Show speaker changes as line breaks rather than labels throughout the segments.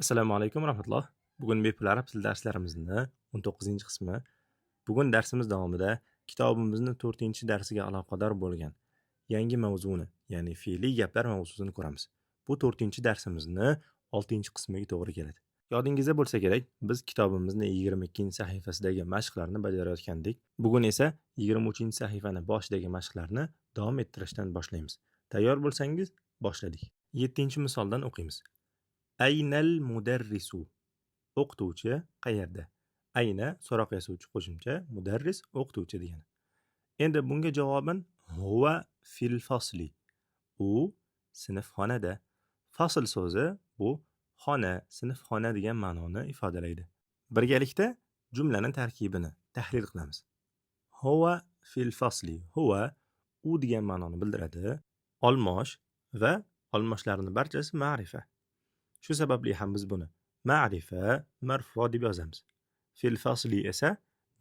Assalomu alaykum rahmatulloh. Bugun bepul arab tili darslarimizning 19-qismi. Bugun darsimiz davomida kitobimizning 4-darsiga aloqador bo'lgan yangi mavzuni, ya'ni fe'liy gaplar mavzusini ko'ramiz. Bu 4-darsimizning 6-qismiga to'g'ri keladi. Yodingizda bo'lsa kerak, biz kitobimizning 22-sahifasidagi mashqlarni bajarayotgandik. Bugun esa 23-sahifani boshidagi mashqlarni davom ettirishdan boshlaymiz. Tayyor bo'lsangiz, boshladik. 7-misoldan o'qiymiz. Aynal mudarrisu. O'qituvchi qayerda? Ayna so'roq yasovchi qo'shimcha, mudarris o'qituvchi degani. Endi bunga javoban huwa fil fasli. U sinfxonada. Fasl so'zi bu xona, sinfxona degan ma'noni ifodalaydi. Birgalikda jumlaning tarkibini tahlil qilamiz. Huwa fil fasli. Huwa u degan ma'noni bildiradi. Olmosh va olmoshlarning barchasi ma'rifa. Shu sababli ham biz buni ma'rifa marfu deb yozamiz. Fil fasli esa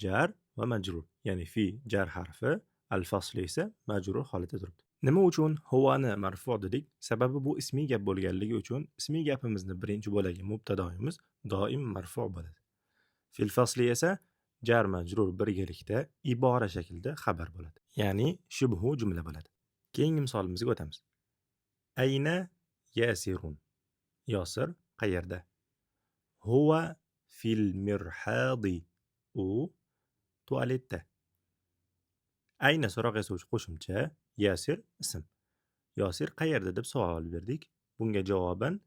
jar va majrur, ya'ni fi jar harfi, al fasli esa majrur holatda turibdi. Nima uchun huvani marfu dedik? Sababi bu ismiy gap bo'lganligi uchun ismiy gapimizning birinchi bo'lagi mubtadoimiz doim marfu bo'ladi. Fil fasli esa jar majrur birgalikda ibora shaklida xabar bo'ladi. Ya'ni shubhu jumla bo'ladi. Keyingi misolimizga o'tamiz. Ayna yasirun. Yosir qayerda? Huwa fil mirhadi. U tualetda. Ayna so'roq yasovchi qo'shimcha, Yasir ism. Yosir qayerda deb savol berdik. Bunga javoban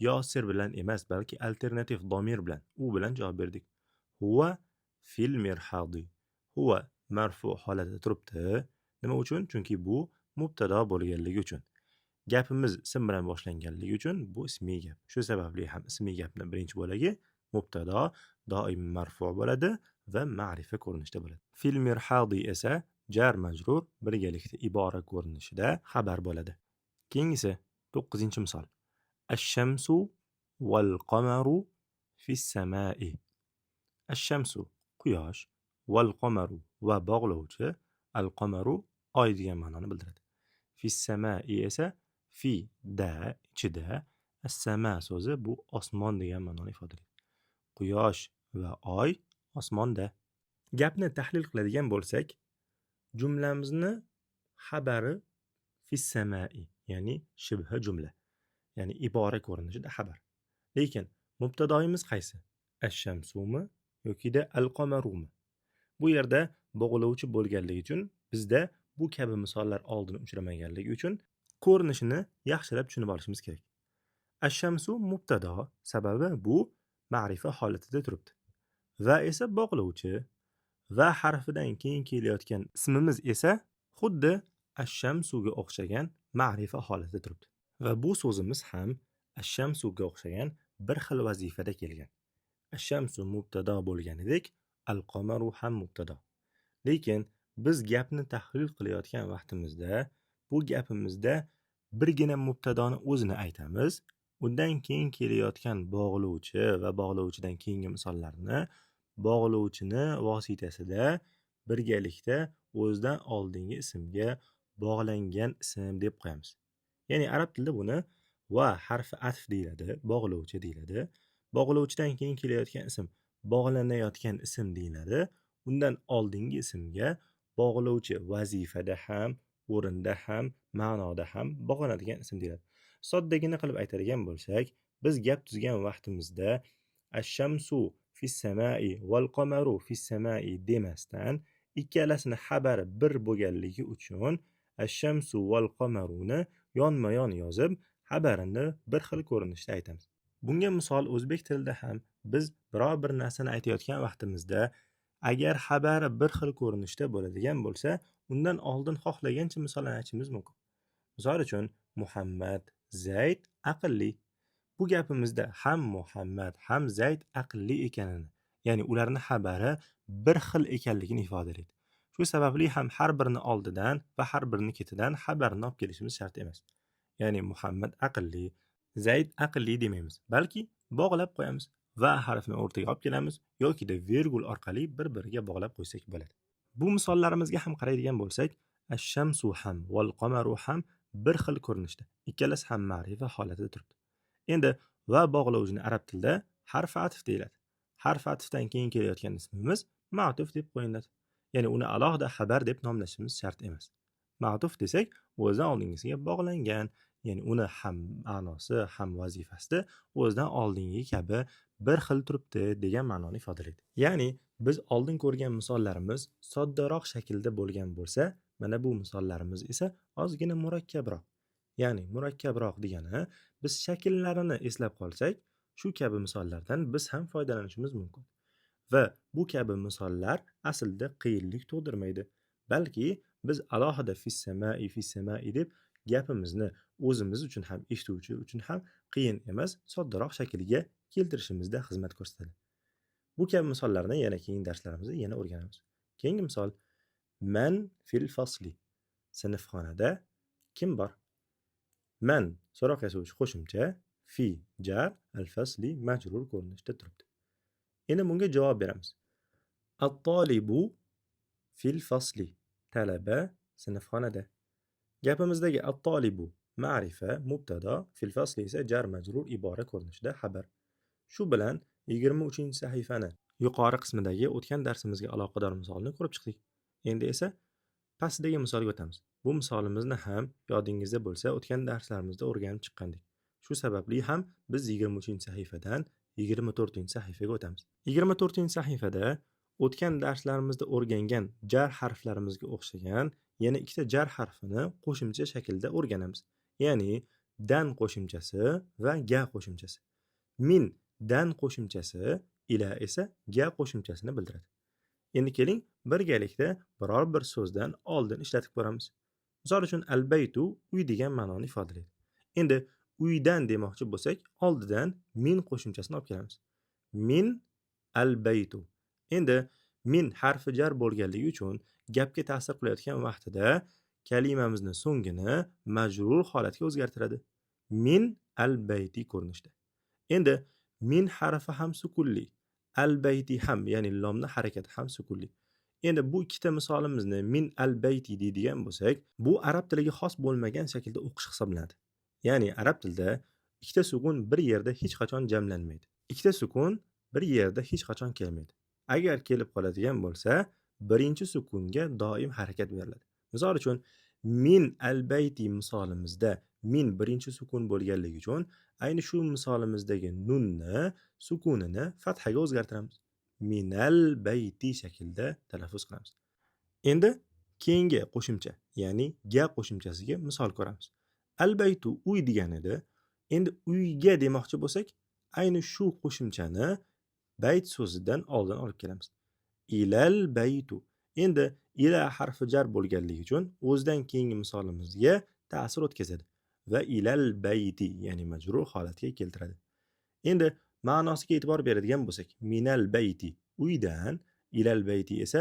Yosir bilan emas, balki alternativ domir bilan, u bilan javob berdik. Huwa fil mirhadi. Huwa marfu holatda turibdi. Nima uchun? Chunki bu mubtado bo'lganligi uchun. Gapimiz ism bilan boshlanganligi uchun bu ismiy gap. Shu sababli ham ismiy gapning birinchi bo'lagi mubtado doim marfu bo'ladi va ma'rifa ko'rinishida bo'ladi. Fil mirhadi esa jar majrur birgalikda ibora ko'rinishida xabar bo'ladi. Keyingisi 9-misol. Ash-shamsu wal qamaru fis samai. Ash-shamsu quyosh, wal qamaru va bog'lovchi, al qamaru oy degan ma'noni bildiradi. Fis samai esa fi da ichida, as-sama so'zi bu osmon degan ma'noni ifodalaydi. Quyosh va oy osmonda. Gapni tahlil qiladigan bo'lsak, jumlamizni xabari fis samai, ya'ni shibha jumla, ya'ni ibora ko'rinishida xabar. Lekin mubtadoimiz qaysi? Ash-shamsumi yokida al-qamarumi? Bu yerda bog'lovchi bo'lganligi uchun bizda bu kabi misollar oldin uchramaganligi uchun ko'rinishini yaxshilab tushunib olishimiz kerak. Ash-shamsu mubtado, sababi bu ma'rifa holatida turibdi. Va esa bog'lovchi, va harfidan keyin kelayotgan ismimiz esa xuddi ash-shamsuga o'xshagan ma'rifa holatida turibdi. Va bu so'zimiz ham ash-shamsuga o'xshagan bir xil vazifada kelgan. Ash-shamsu mubtado bo'lganidek, al-qamaru ham mubtado. Lekin biz gapni tahlil qilayotgan vaqtimizda bu gapimizda birgina mubtadoni o'zini aytamiz. Undan keyin kelayotgan bog'lovchi va bog'lovchidan keyingi misollarni bog'lovchini vositasida birgalikda o'zidan oldingi ismga bog'langan ism deb qo'yamiz. Ya'ni arab tilida buni va harfi atf deyiladi, bog'lovchi deyiladi. Bog'lovchidan keyin kelayotgan ism bog'lanayotgan ism deyiladi. Undan oldingi ismga bog'lovchi vazifada ham, o'rinda ham, ma'noda ham bog'lanadigan ism deyiladi. Soddagina qilib aytadigan bo'lsak, biz gap tuzgan vaqtimizda ash-shamsu fis samai wal qamaru fis samai demasdan ikkalasini xabari bir bo'lganligi uchun ash-shamsu wal qamaruni yonma-yon yozib, xabarini bir xil ko'rinishda aytamiz. Bunga misol o'zbek tilida ham biz biror bir narsani aytayotgan vaqtimizda agar xabari bir xil ko'rinishda bo'ladigan bo'lsa, undan oldin xohlagancha misollarni aytishimiz mumkin. Misol uchun Muhammad, Zayd aqlli. Bu gapimizda ham Muhammad ham Zayd aqlli ekanini, ya'ni ularning xabari bir xil ekanligini ifodalaydi. Shu sababli ham har birini oldidan va har birini ketidan xabarni olib kelishimiz shart emas. Ya'ni Muhammad aqlli, Zayd aqlli demaymiz, balki bog'lab qo'yamiz va harfni o'rtaga olib kelamiz yoki da virgul orqali bir-biriga bog'lab qo'ysak bo'ladi. Bu misollarimizga ham qaraydigan bo'lsak, ash-shamsu ham wal qamaru ham bir xil ko'rinishda, ikkalasi ham ma'rifa holatida turibdi. Endi va bog'lovchini arab tilida harf atf deyiladi. Harf atfdan keyin kelayotgan ismimiz ma'tuf deb qo'yiladi. Ya'ni uni alohida xabar deb nomlashimiz shart emas. Ma'tuf desak, o'zidan oldingisiga bog'langan, ya'ni uni ham ma'nosi, ham vazifasida o'zidan oldingi kabi bir xil turibdi degan ma'noni ifodalaydi. Ya'ni biz oldin ko'rgan misollarimiz soddaroq shaklda bo'lgan bo'lsa, mana bu misollarimiz esa ozgina murakkabroq. Ya'ni murakkabroq degani, biz shakllarini eslab qolsak, shu kabi misollardan biz ham foydalanishimiz mumkin. Va bu kabi misollar aslida qiyinlik tug'dirmaydi. Balki biz alohida fissamai deb gapimizni o'zimiz uchun ham, eshituvchi uchun ham qiyin emas, soddaroq shakliga keltirishimizda xizmat ko'rsatadi. Bu kabi misollarni yana keyingi darslarimizda yana o'rganamiz. Keyingi misol: Man fil fasli. Sinfxonada kim bor? Man so'roq yasovchi qo'shimcha, fi jar, al-fasli majrur ko'rinishda turibdi. Endi bunga javob beramiz. At-tolibu fil fasli. Talaba sinfxonada. Gapimizdagi at-tolibu ma'rifa, mubtado, fil fasli esa jar majrur ibora ko'rinishida xabar. Shu bilan 23-sahifani yuqori qismidagi o'tgan darsimizga aloqador misolni ko'rib chiqdik. Endi esa pastdagi misolga o'tamiz. Bu misolimizni ham yodingizda bo'lsa o'tgan darslarimizda o'rganib chiqqandik. Shu sababli ham biz 23-sahifadan 24-sahifaga o'tamiz. 24-sahifada o'tgan darslarimizda o'rgangan jar harflarimizga o'xshagan yana ikkita jar harfini qo'shimcha shaklda o'rganamiz. Ya'ni dan qo'shimchasi va ga qo'shimchasi. Min dan qo'shimchasi, ila esa ga qo'shimchasini bildiradi. Endi keling birgalikda biror bir so'zdan oldin ishlatib ko'ramiz. Misol uchun al-baytu uy degan ma'noni ifodalaydi. Endi uydan demoqchi bo'lsak, oldidan min qo'shimchasini olib kelamiz. Min al-baytu. Endi min harfi jar bo'lganligi uchun gapga ta'sir qilayotgan vaqtida kalimamizni so'ngini majrur holatga o'zgartiradi. Min al-bayti ko'rinishda. Endi min harfi ham sukunli, al-bayti ham, ya'ni lomni harakati ham sukunli. Endi bu ikkita misolimizni min al-bayti deydigan bo'lsak, bu arab tiliga xos bo'lmagan shaklda o'qish hisoblanadi. Ya'ni arab tilida ikkita sukun bir yerda hech qachon jamlanmaydi. Ikkita sukun bir yerda hech qachon kelmaydi. Agar kelib qoladigan bo'lsa, birinchi sukunga doim harakat beriladi. Misol uchun min al-bayti misolimizda min birinchi sukun bo'lganligi uchun ayni shu misolimizdagi nunni sukunini fathaga o'zgartiramiz. Minal bayti shaklda talaffuz qilamiz. Endi keyingi qo'shimcha, ya'ni ga qo'shimchasiga misol ko'ramiz. Al-baytu uy degan edi. Endi uyga demoqchi bo'lsak, ayni shu qo'shimchani bayt so'zidan oldin olib kelamiz. Ilal baytu. Endi ila harfi jar bo'lganligi uchun o'zidan keyingi misolimizga ta'sir o'tkazadi va ilal bayti, ya'ni majrur holatga keltiradi. Endi ma'nosiga e'tibor beradigan bo'lsak, minal bayti uydan, ilal bayti esa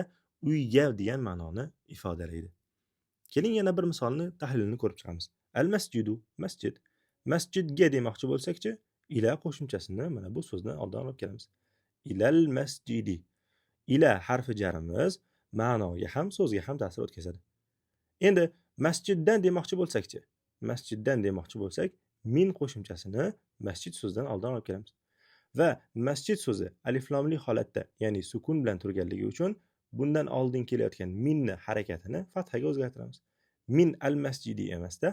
uyga degan ma'noni ifodalaydi. Keling yana bir misolni tahlilini ko'rib chiqamiz. Al masjidu, masjid. Masjidga demoqchi bo'lsak-chi, ila qo'shimchasini mana bu so'zdan oldin olib kelamiz. Ilal masjidi. Ila harfi jarimiz ma'noga ham so'zga ham ta'sir o'tkazadi. Endi masjiddan demoqchi bo'lsak-chi, masjiddan demoqchi bo'lsak, min qo'shimchasini masjid so'zidan oldin olib kelamiz. Va masjid so'zi aliflomli holatda, ya'ni sukun bilan turganligi uchun bundan oldin kelayotgan minni harakatini fathaga o'zgartiramiz. Min al-masjidi emasda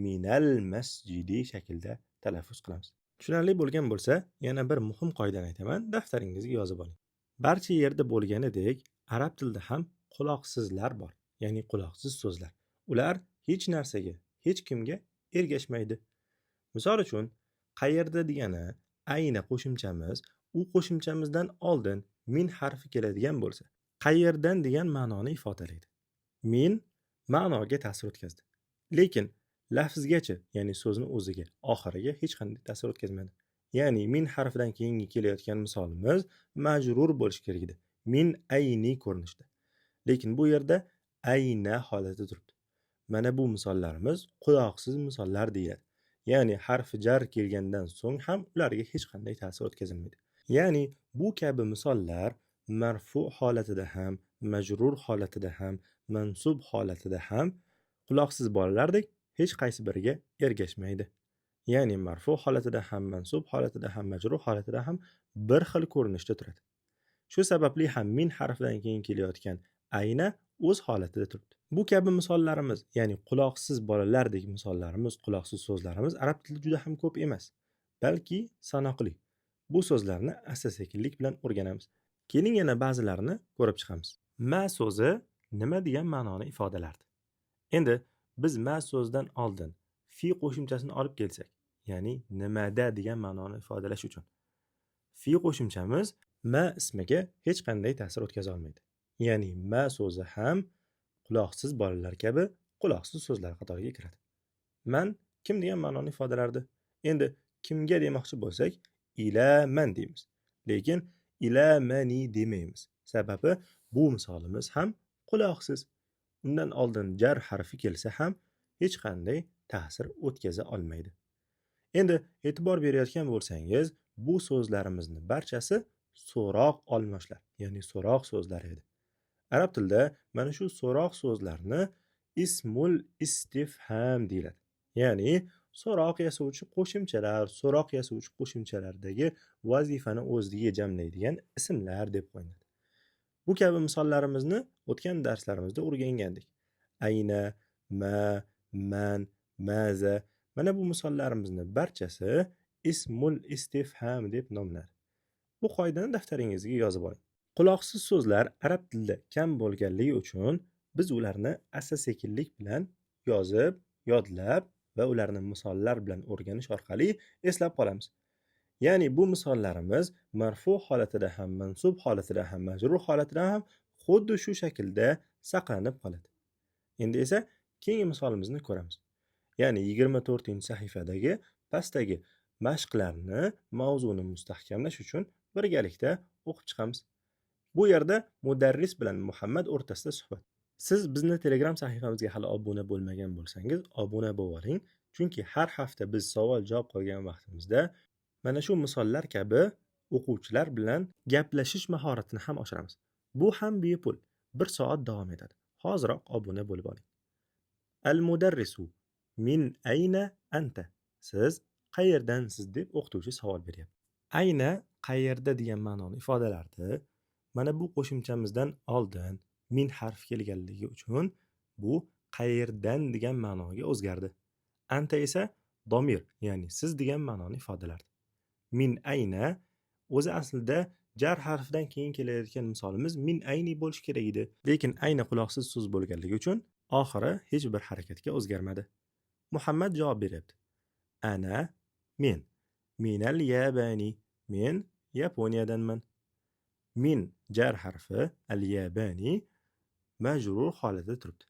minal masjidi shaklda talaffuz qilamiz. Tushunarli bo'lgan bo'lsa, yana bir muhim qoidani aytaman, daftaringizga yozib oling. Barcha yerda bo'lganidek, arab tilida ham quloqsizlar bor, ya'ni quloqsiz so'zlar. Ular hech narsaga, hech kimga ergashmaydi. Misol uchun, qayerda degani ayni qo'shimchamiz, u qo'shimchamizdan oldin min harfi keladigan bo'lsa, qayerdan degan ma'noni ifodalaydi. Min ma'noga ta'sir o'tkazdi. Lekin lafzgacha, ya'ni so'zni o'ziga, oxiriga hech qanday ta'sir o'tkazmaydi. Ya'ni min harfidan keyingi kelayotgan misolimiz majrur bo'lishi kerak edi. Min ayni ko'rinishda. Lekin bu yerda ayna holati turibdi. Mana bu misollarimiz quloqsiz misollar deyiladi. Ya'ni harfi jar kelgandan so'ng ham ularga hech qanday ta'sir o'tkazilmaydi. Ya'ni bu kabi misollar marfu holatida ham, majrur holatida ham, mansub holatida ham quloqsiz bolalardek hech qaysi biriga ergashmaydi. Ya'ni marfu holatida ham, mansub holatida ham, majrur holatida ham bir xil ko'rinishda turadi. Shu sababli ham min harfidan keyin kelayotgan ayna o'z holatida turibdi. Bu kabi misollarimiz, ya'ni quloqsiz bolalardek misollarimiz, quloqsiz so'zlarimiz arab tilida juda ham ko'p emas, balki sanoqli. Bu so'zlarni asta-sekinlik bilan o'rganamiz. Keling yana ba'zilarini ko'rib chiqamiz. Ma so'zi nima degan ma'noni ifodalardi? Endi biz ma so'zidan oldin fi qo'shimchasini olib kelsak, ya'ni nimada degan ma'noni ifodalash uchun. Fi qo'shimchamiz ma ismiga hech qanday ta'sir o'tkaza olmaydi. Ya'ni ma so'zi ham quloqsiz bolalar kabi quloqsiz so'zlar qatoriga kiradi. Man kim degan ma'noni ifodalardi? Endi kimga demoqchi bo'lsak, ila man deymiz. Lekin ila mani demaymiz. Sababi bu misolimiz ham quloqsiz. Undan oldin jar harfi kelsa ham hech qanday ta'sir o'tkaza olmaydi. Endi e'tibor berayotgan bo'lsangiz, bu so'zlarimizni barchasi so'roq olmoshlar, ya'ni so'roq so'zlari edi. Arab tilida mana shu so'roq so'zlarni ismul istifham deyiladi. Ya'ni so'roq yasovchi qo'shimchalar, so'roq yasovchi qo'shimchalardagi vazifani o'ziga jamlaydigan ismlar deb qo'yiladi. Bu kabi misollarimizni o'tgan darslarimizda o'rgangandik. Ayna, ma, man, maza. Mana bu misollarimizni barchasi ismul istifham deb nomlanadi. Bu qoidani daftaringizga yozib oling. Quloqsiz so'zlar arab tilida kam bo'lganligi uchun biz ularni asta-sekinlik bilan yozib, yodlab va ularni misollar bilan o'rganish orqali eslab qolamiz. Ya'ni bu misollarimiz marfu holatida ham, mansub holatida ham, majrur holatida ham xuddi shu shaklda saqlanib qoladi. Endi esa keyingi misolimizni ko'ramiz. Ya'ni 24-sahifadagi pastdagi mashqlarni, mavzuni mustahkamlash uchun birgalikda o'qib chiqamiz. Bu yerda mudarris bilan Muhammad o'rtasida suhbat. Siz bizni Telegram sahifamizga hali obuna bo'lmagan bo'lsangiz, obuna bo'lib oling, chunki har hafta biz savol-javob qilgan vaqtimizda mana shu misollar kabi o'quvchilar bilan gaplashish mahoratini ham oshiramiz. Bu ham bepul, 1 soat davom etadi. Hoziroq obuna bo'lib oling. Al-mudarrisu min ayna anta? Siz qayerdansiz deb o'qituvchi savol beryapti. Ayna qayerda degan ma'noni ifodalardi. Mana bu qo'shimchamizdan oldin min harfi kelganligi uchun bu qayerdan degan ma'noga o'zgardi. Anta esa domir, ya'ni siz degan ma'noni ifodalardi. Min ayna o'zi aslida jar harfidan keyin kelayotgan misolimiz min ayni bo'lishi kerak edi. Lekin ayna quloqsiz so'z bo'lganligi uchun oxiri hech bir harakatga o'zgarmadi. Muhammad javob beryapti. Ana men. Minal yabani. Men Yaponiyadanman. Min jar harfi al-yabani majrur holatda turibdi.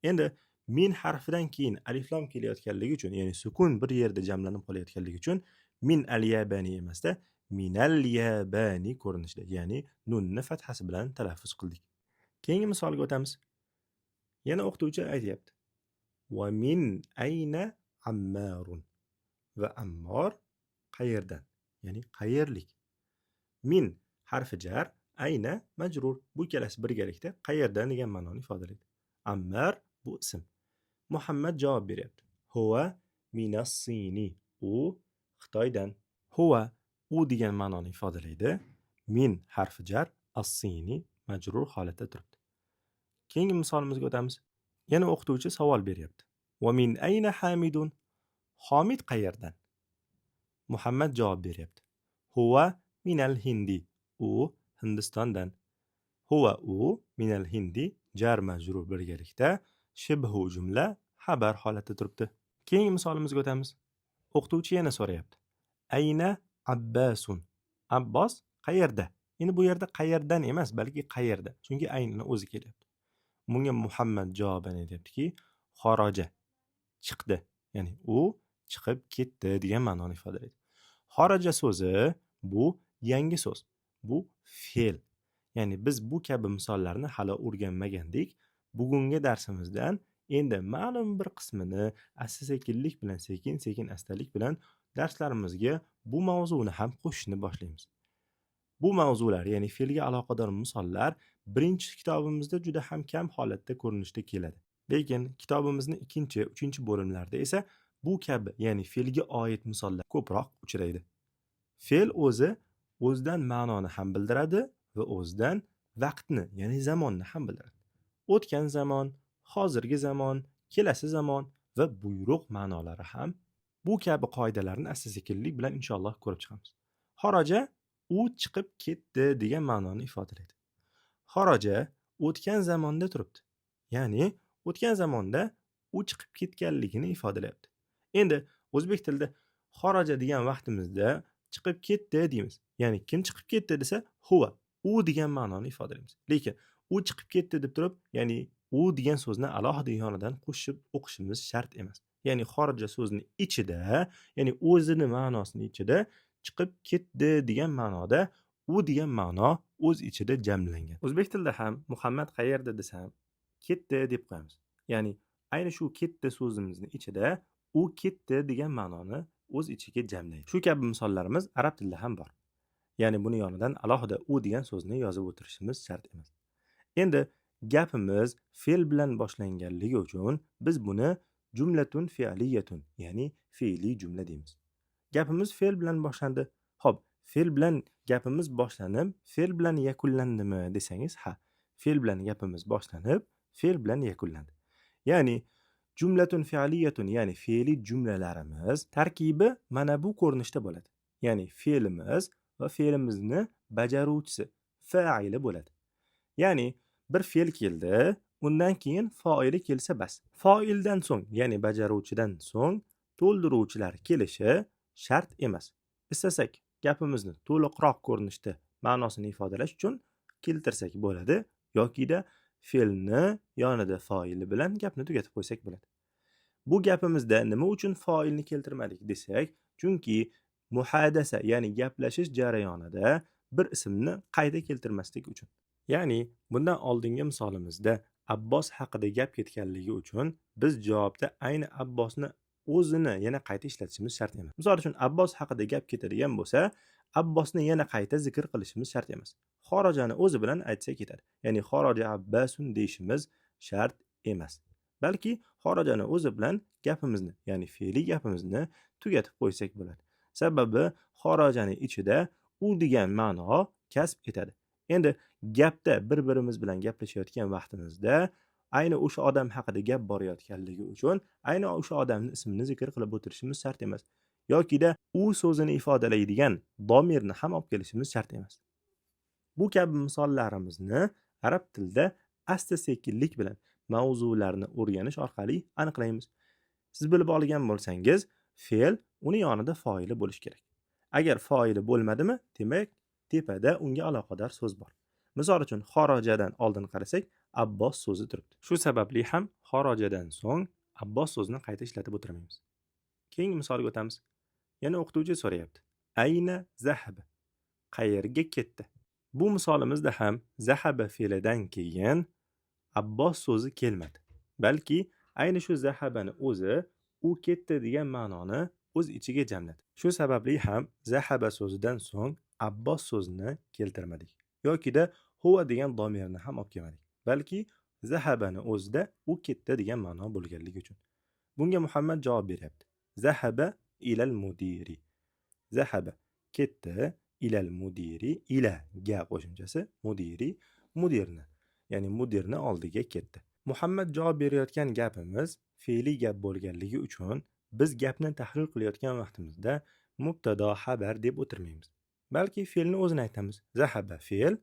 Endi min harfidan keyin aliflam kelayotganligi uchun, ya'ni sukun bir yerda jamlanib qolayotganligi uchun min al-yabani emasda minal yabani ko'rinishda, ya'ni nunni fathasi bilan talaffuz qildik. Keyingi misolga o'tamiz. Yana o'qituvchi aytayapti. Va min ayna ammarun. Va ammor qayerdan? Ya'ni qayerlik. Min harfi jar, ayna majrur. Bu ikkalasi birgalikda qayerdan degan ma'noni ifodalaydi. Ammar bu ism. Muhammad javob beryapti. Huwa minas-sini. U Xitoydan. Huwa u degan ma'noni ifodalaydi. Min harfi jar, as-sini majrur holatda turibdi. Keyingi misolimizga o'tamiz. Yana o'qituvchi savol beryapti. Va min ayna Hamidun? Homid qayerdan? Muhammad javob beryapti. Huwa minal hindi. U Hindistondan. Huwa u minal hindi jar majrur birgalikda shibhu jumla xabar holatda turibdi. Keyingi misolimizga o'tamiz. O'qituvchi yana so'rayapti. Ayna Abbasun? Abbos qayerda? Endi bu yerda qayerdan emas, balki qayerda. Chunki aynini o'zi kelyapti. Bunga Muhammad javoban aytayaptiki, xoroja, chiqdi. Ya'ni u chiqib ketdi degan ma'noni ifodalaydi. Xoroja so'zi bu yangi so'z. Bu fe'l. Ya'ni biz bu kabi misollarni hali o'rganmagandik. Bugungi darsimizdan endi ma'lum bir qismini asta-sekinlik bilan, sekin-sekin astalik bilan darslarimizga bu mavzuni ham qo'shishni boshlaymiz. Bu mavzular, ya'ni fe'lga aloqador misollar birinchi kitobimizda juda ham kam holatda ko'rinishda keladi. Lekin kitobimizning 2-3 bo'limlarida esa Bu kabi, ya'ni fe'lga oid misollar ko'proq uchraydi. Fe'l o'zidan ma'noni ham bildiradi va o'zidan vaqtni, ya'ni zamonni ham bildiradi. O'tgan zamon, hozirgi zamon, kelasi zamon va buyruq ma'nolari ham bu kabi qoidalarni asta-sekinlik bilan inshaalloh ko'rib chiqamiz. Xaraja u chiqib ketdi degan ma'noni ifodalaydi. Xaraja o'tgan zamonda turibdi. Ya'ni o'tgan zamonda u chiqib ketganligini ifodalayapti. Endi o'zbek tilida xaraja degan vaqtimizda chiqib ketdi deymiz. Ya'ni kim chiqib ketdi desa, huva, u degan ma'noni ifodalaymiz. Lekin u chiqib ketdi deb turib, ya'ni u degan so'zni alohida yonidan qo'shib o'qishimiz shart emas. Ya'ni xaraja so'zini ichida, ya'ni o'zini ma'nosini ichida chiqib ketdi degan ma'noda u degan ma'no o'z ichida jamlangan. O'zbek tilida ham Muhammad qayerda desam, ketdi deb qo'yamiz. Ya'ni ayni shu ketdi so'zimizni ichida u ketdi degan ma'noni o'z ichiga jamlaydi. Shu kabi misollarimiz arab tilida ham bor. Ya'ni buni yonidan alohida u degan so'zni yozib o'tirishimiz shart emas. Endi gapimiz fe'l bilan boshlanganligi uchun biz buni jumlatun fe'liyatun, ya'ni fe'li jumla deymiz. Gapimiz fe'l bilan boshlandi. Xo'p, fe'l bilan gapimiz boshlanib, fe'l bilan yakunlandimi desangiz, ha. Fe'l bilan gapimiz boshlanib, fe'l bilan yakunlandi. Ya'ni jumlatun fe'liyatun, ya'ni fe'li jumlalarimiz tarkibi mana bu ko'rinishda bo'ladi. Ya'ni fe'limiz va fe'limizni bajaruvchisi, fa'ili bo'ladi. Ya'ni bir fe'l keldi, undan keyin fa'ili kelsa bas. Fa'ildan so'ng, ya'ni bajaruvchidan so'ng to'ldiruvchilar kelishi shart emas. Istasak gapimizni to'liqroq ko'rinishda ma'nosini ifodalash uchun keltirsak bo'ladi, yokida fe'lni yonida fa'ili bilan gapni tugatib qo'ysak bo'ladi. Bu gapimizda nima uchun fa'ilni keltirmadik desak, chunki muhadasa, ya'ni gaplashish jarayonida bir ismni qayta keltirmaslik uchun. Ya'ni bundan oldingi misolimizda Abbos haqida gap ketganligi uchun biz javobda ayni Abbosni o'zini yana qayta ishlatishimiz shart emas. Misol uchun Abbos haqida gap ketadigan bo'lsa, Abbosni yana qayta zikr qilishimiz shart emas. Xorajani o'zi bilan aytsa ketadi. Ya'ni xoroja Abbasun deyishimiz shart emas. Balki xorajani o'zi bilan gapimizni, ya'ni fe'li gapimizni tugatib qo'ysak bo'ladi. Sababi xorajani ichida u degan ma'no kasb etadi. Endi gapda bir-birimiz bilan gaplashayotgan vaqtimizda ayni o'sha odam haqida gap borayotganligi uchun ayni o'sha odamning ismini zikr qilib o'tirishimiz shart emas. Yokida u so'zini ifodalaydigan domirni ham olib kelishimiz shart emas. Bu kabi misollarimizni arab tilida asta-sekinlik bilan mavzularni o'rganish orqali aniqlaymiz. Siz bilib olgan bo'lsangiz, fe'l uni yonida fa'ili bo'lish kerak. Agar fa'ili bo'lmadimi, demak tepada unga aloqador so'z bor. Misol uchun xorojadan oldin qarasak, Abbos so'zi turibdi. Shu sababli ham xorojadan so'ng Abbos so'zini qayta ishlatib o'tirmaymiz. Keyingi misolga o'tamiz. Yana o'qituvchi so'rayapti. Ayna zahaba? Qayerga ketdi? Bu misolimizda ham zahaba fe'lidan keyin Abbos so'zi kelmadi. Balki ayni shu zahabani o'zi u ketdi degan ma'noni o'z ichiga jamladi. Shu sababli ham zahaba so'zidan so'ng Abbos so'zini keltirmadik. Yokida huva degan domirni ham olib kelmadik. Balki zahabani o'zida u ketdi degan ma'no bo'lganligi uchun. Bunga Muhammad javob beryapti. Zahaba ilal mudiri. Zahaba ketdi, ilal mudiri, ila ga qo'shimchasi, mudiri, mudirni. Ya'ni mudirni oldiga ketdi. Muhammad javob berayotgan gapimiz fe'li gap bo'lganligi uchun biz gapni tahlil qilayotgan vaqtimizda mubtado xabar deb o'tirmaymiz. Balki fe'lni o'zini aytamiz. Zahaba fe'l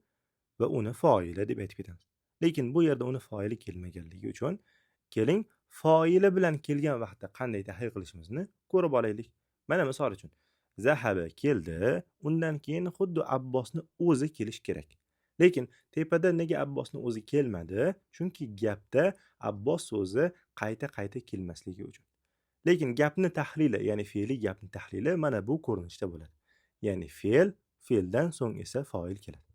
va uni fa'ili deb aytib ketamiz. Lekin bu yerda uni fa'ili kelmaganligi uchun keling fa'ili bilan kelgan vaqtda qanday tahlil qilishimizni ko'rib olaylik. Mana misol uchun zahaba keldi, undan keyin xuddi Abbosni o'zi kelish kerak. Lekin tepada nega Abbosni o'zi kelmadi? Chunki gapda Abbos so'zi qayta kelmasligi uchun. Lekin gapni tahlili, ya'ni fe'li gapni tahlili mana bu ko'rinishda bo'ladi. Ya'ni fe'ldan so'ng esa fa'il keladi.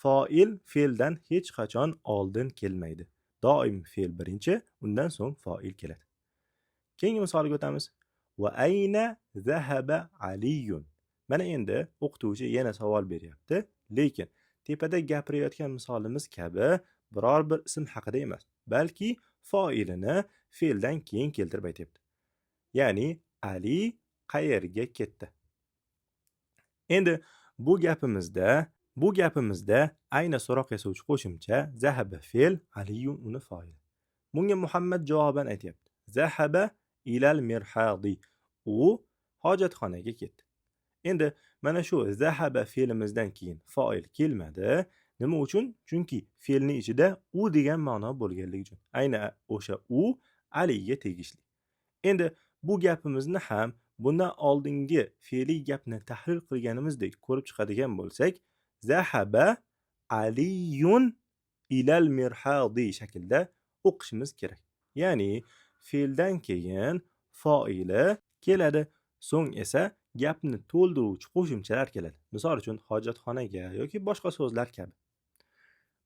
Fa'il fe'ldan hech qachon oldin kelmaydi. Doim fe'l birinchi, undan so'ng fa'il keladi. Keyingi misolga o'tamiz. Va ayna zahaba Aliyun? Mana endi o'qituvchi yana savol beryapti, lekin tepada gapirayotgan misolimiz kabi biror bir ism haqida emas, balki fa'ilini fe'ldan keyin keltirib aytyapti. Ya'ni Ali qayerga ketdi? Endi bu gapimizda ayni so'roq yasovchi qo'shimcha zahaba fe'l, aliyun uni fa'ili. Bunga Muhammad javoban aytyapti. Zahaba ilal mirhadi. U hojatxonaga ketdi. Endi mana shu zahaba fe'limizdan keyin fa'il kelmadi. Nima uchun? Chunki fe'lning ichida u degan ma'no bo'lganligi uchun. Ayni o'sha u Aliga tegishli. Endi bu gapimizni ham bundan oldingi fe'liy gapni tahlil qilganimizdek ko'rib chiqadigan bo'lsak, zahaba aliyun ilal mirhadi shaklda o'qishimiz kerak. Ya'ni fe'ldan keyin fa'ili keladi, so'ng esa gapni to'ldiruvchi qo'shimchalar keladi. Misol uchun hojatxonaga yoki boshqa so'zlar kabi.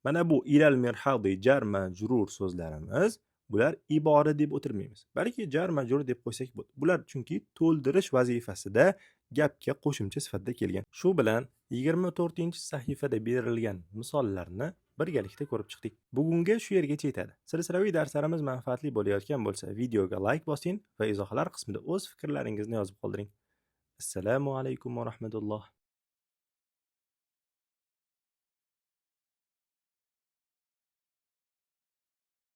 Mana bu ilal mirhadi jar majrur so'zlarimiz, bular ibora deb o'tirmaymiz. Balki jar majrur deb qo'ysak bo'ladi. Bular chunki to'ldirish vazifasida gapga qo'shimcha sifatida kelgan. Shu bilan 24-sahifada berilgan misollarni birgalikda ko'rib chiqdik. Bugunga shu yergacha yetadi. Silsilaviy darslarimiz manfaatli bo'layotgan bo'lsa, videoga like bosing va izohlar qismida o'z fikrlaringizni yozib qoldiring. Assalomu alaykum va rahmatulloh.